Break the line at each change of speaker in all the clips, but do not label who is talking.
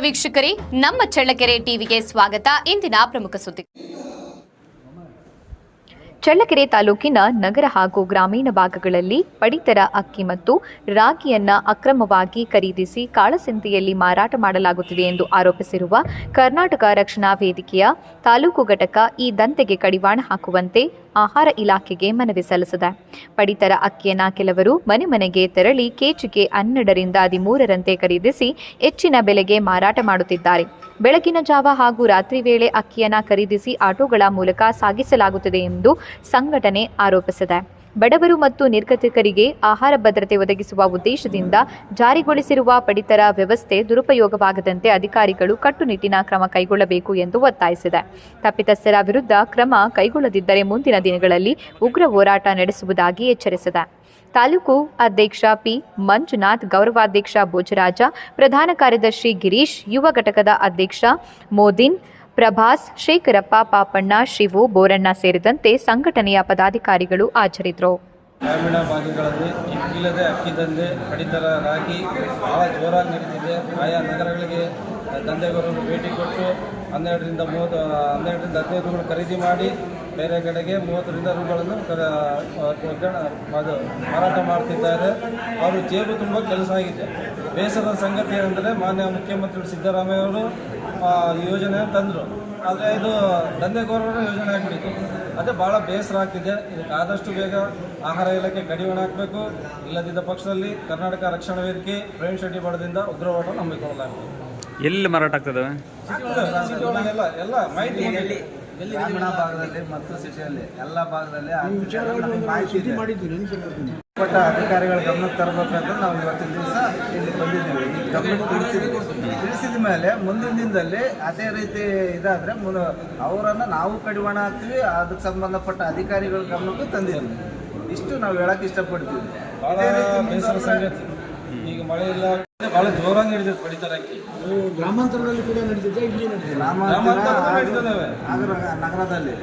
ವೀಕ್ಷಕರೇ, ನಮ್ಮ ಚಳ್ಳಕೆರೆ ಟಿವಿಗೆ ಸ್ವಾಗತ. ಇಂದಿನ ಪ್ರಮುಖ ಸುದ್ದಿ. ಚಳ್ಳಕೆರೆ ತಾಲೂಕಿನ ನಗರ ಹಾಗೂ ಗ್ರಾಮೀಣ ಭಾಗಗಳಲ್ಲಿ ಪಡಿತರ ಅಕ್ಕಿ ಮತ್ತು ರಾಗಿಯನ್ನ ಅಕ್ರಮವಾಗಿ ಖರೀದಿಸಿ ಕಾಳಸಂತೆಯಲ್ಲಿ ಮಾರಾಟ ಮಾಡಲಾಗುತ್ತಿದೆ ಎಂದು ಆರೋಪಿಸಿರುವ ಕರ್ನಾಟಕ ರಕ್ಷಣಾ ವೇದಿಕೆಯ ತಾಲೂಕು ಘಟಕ ಈ ದಂಧೆಗೆ ಕಡಿವಾಣ ಹಾಕುವಂತೆ ಆಹಾರ ಇಲಾಖೆಗೆ ಮನವಿ ಸಲ್ಲಿಸಿದೆ. ಪಡಿತರ ಅಕ್ಕಿಯನ್ನ ಕೆಲವರು ಮನೆ ಮನೆಗೆ ತೆರಳಿ ಕೆಜಿಗೆ 12 ರಿಂದ 13ರಂತೆ ಖರೀದಿಸಿ ಹೆಚ್ಚಿನ ಬೆಲೆಗೆ ಮಾರಾಟ ಮಾಡುತ್ತಿದ್ದಾರೆ. ಬೆಳಗಿನ ಜಾವ ಹಾಗೂ ರಾತ್ರಿ ವೇಳೆ ಅಕ್ಕಿಯನ್ನ ಖರೀದಿಸಿ ಆಟೋಗಳ ಮೂಲಕ ಸಾಗಿಸಲಾಗುತ್ತಿದೆ ಎಂದು ಸಂಘಟನೆ ಆರೋಪಿಸಿದೆ. ಬಡವರು ಮತ್ತು ನಿರ್ಗತಿಕರಿಗೆ ಆಹಾರ ಭದ್ರತೆ ಒದಗಿಸುವ ಉದ್ದೇಶದಿಂದ ಜಾರಿಗೊಳಿಸಿರುವ ಪಡಿತರ ವ್ಯವಸ್ಥೆ ದುರುಪಯೋಗವಾಗದಂತೆ ಅಧಿಕಾರಿಗಳು ಕಟ್ಟುನಿಟ್ಟಿನ ಕ್ರಮ ಕೈಗೊಳ್ಳಬೇಕು ಎಂದು ಒತ್ತಾಯಿಸಿದೆ. ತಪ್ಪಿತಸ್ಥರ ವಿರುದ್ಧ ಕ್ರಮ ಕೈಗೊಳ್ಳದಿದ್ದರೆ ಮುಂದಿನ ದಿನಗಳಲ್ಲಿ ಉಗ್ರ ಹೋರಾಟ ನಡೆಸುವುದಾಗಿ ಎಚ್ಚರಿಸಿದೆ. ತಾಲೂಕು ಅಧ್ಯಕ್ಷ ಪಿ ಮಂಜುನಾಥ್, ಗೌರವಾಧ್ಯಕ್ಷ ಭೋಜರಾಜ, ಪ್ರಧಾನ ಕಾರ್ಯದರ್ಶಿ ಗಿರೀಶ್, ಯುವ ಘಟಕದ ಅಧ್ಯಕ್ಷ ಮೋದಿನ್, ಪ್ರಭಾಸ್, ಶೇಖರಪ್ಪ, ಪಾಪಣ್ಣ, ಶಿವು, ಬೋರಣ್ಣ ಸೇರಿದಂತೆ ಸಂಘಟನೆಯ ಪದಾಧಿಕಾರಿಗಳು ಹಾಜರಿದ್ದರು.
ಗ್ರಾಮೀಣ ಭಾಗಗಳಲ್ಲಿ ಇಲ್ಲದೆ ಅಕ್ಕಿ ದಂಧೆ, ಪಡಿತರ ರಾಗಿ ಬಹಳ ಜೋರಾಗಿ ನಡೀತಿದೆ. ಆಯಾ ನಗರಗಳಿಗೆ ದಂಧೆಗಾರರು ಭೇಟಿ ಕೊಟ್ಟು 12ರಿಂದ 15 ಖರೀದಿ ಮಾಡಿ ಬೇರೆ ಕಡೆಗೆ 30 ರೂಗಳನ್ನು ಮಾರಾಟ ಮಾಡ್ತಿದ್ದಾರೆ. ಅವರು ಜೇಬು ತುಂಬ ಕೆಲಸ ಆಗಿದೆ. ಬೇಸರದ ಸಂಗತಿ ಏನೆಂದರೆ, ಮಾನ್ಯ ಮುಖ್ಯಮಂತ್ರಿ ಸಿದ್ದರಾಮಯ್ಯ ಅವರು ಯೋಜನೆ ತಂದರು, ಆದರೆ ಇದು ದಂಧೆಕೋರರ ಯೋಜನೆ ಆಗಿಬಿಟ್ಟಿತ್ತು. ಅದೇ ಭಾಳ ಬೇಸರ ಆಗ್ತಿದೆ. ಇದಕ್ಕೆ ಆದಷ್ಟು ಬೇಗ ಆಹಾರ ಇಲಾಖೆ ಕಡಿವಾಣ ಹಾಕಬೇಕು. ಇಲ್ಲದಿದ್ದ ಪಕ್ಷದಲ್ಲಿ ಕರ್ನಾಟಕ ರಕ್ಷಣಾ ವೇದಿಕೆ ಪ್ರವೀಣ್ ಶೆಟ್ಟಿ ಬಡದಿಂದ ಉಗ್ರ ಹೋರಾಟ ಹಮ್ಮಿಕೊಳ್ಳಲಾಗ್ತದೆ.
ಎಲ್ಲಿ ಮಾರಾಟ ಆಗ್ತದೆ?
ಎಲ್ಲ ಮಾಹಿತಿ
ಗ್ರಾಮೀಣ ಭಾಗದಲ್ಲಿ ಮತ್ತು ಸಿಟಿಯಲ್ಲಿ ಎಲ್ಲ ಭಾಗದಲ್ಲಿ ಪಟ್ಟ ಅಧಿಕಾರಿಗಳ ಗಮನಕ್ಕೆ ತರಬೇಕಂತ ನಾವು ಇವತ್ತಿನ ದಿವಸ ಇಲ್ಲಿ ಬಂದಿದ್ದೀವಿ. ಗಮನಕ್ಕೆ ತಿಳಿಸಿದ ಮೇಲೆ ಮುಂದಿನ ದಿನದಲ್ಲಿ ಅದೇ ರೀತಿ ಇದಾದರೆ ಅವರನ್ನು ನಾವು ಕಡಿವಾಣ ಹಾಕ್ತೀವಿ. ಅದಕ್ಕೆ ಸಂಬಂಧಪಟ್ಟ ಅಧಿಕಾರಿಗಳ ಗಮನಕ್ಕೂ ತಂದಿದ್ದೀವಿ. ಇಷ್ಟು ನಾವು ಹೇಳಕ್ಕೆ ಇಷ್ಟಪಡ್ತೀವಿ.
ಭಾಳ ಬೇಸರ ಸಂಗತಿ. ಈಗ ಮಳೆ ಇಲ್ಲ, ಭಾಳ ಜೋರಾಗಿ ನಡೀತದೆ ಪಡಿತರ ಅಕ್ಕಿ.
ಗ್ರಾಮಾಂತರದಲ್ಲಿ ಕೂಡ ನಡೀತಿದೆ, ಇಲ್ಲಿ
ನಗರದಲ್ಲಿ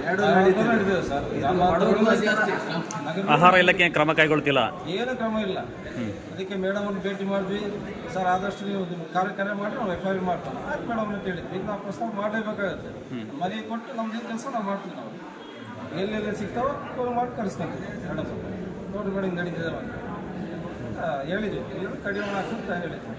ನಡೀತದೆ ಸರ್.
ಆಹಾರ ಇಲಾಖೆ ಕ್ರಮ ಕೈಗೊಳ್ತಿಲ್ಲ,
ಏನು ಕ್ರಮ ಇಲ್ಲ. ಅದಕ್ಕೆ ಮೇಡಮ್ ಭೇಟಿ ಮಾಡಿದ್ವಿ. ಸರ್, ಆದಷ್ಟು ನೀವು ಕಾರ್ಯಕ್ರಮ ಮಾಡಿ ನಾವು FIR ಮಾಡ್ತೀವಿ. ಆಯ್ತು ಮೇಡಮ್ ಅಂತ ಹೇಳಿದ್ವಿ. ಈಗ ನಾವು ಪ್ರಸ್ತಾವ ಮಾಡಲೇಬೇಕಾಗುತ್ತೆ. ಮನೆಗೆ ಕೊಟ್ಟು ನಮ್ದು ಕೆಲಸ ನಾವು ಮಾಡ್ತೀವಿ. ನಾವು ಎಲ್ಲೆಲ್ಲಿ ಸಿಗ್ತಾವೋ ಫೋನ್ ಮಾಡಿ ಕರೆಸ್ಕೊಂತೀವಿ. ಮೇಡಮ್ ತೋಟಗಳಿಗೆ ನಡೀತಿದೆ ಅಂತ ಹೇಳಿದ್ವಿ. ಎಲ್ಲರೂ ಕಡಿಮೆ ಹಾಕಿ ಹೇಳಿದ್ವಿ.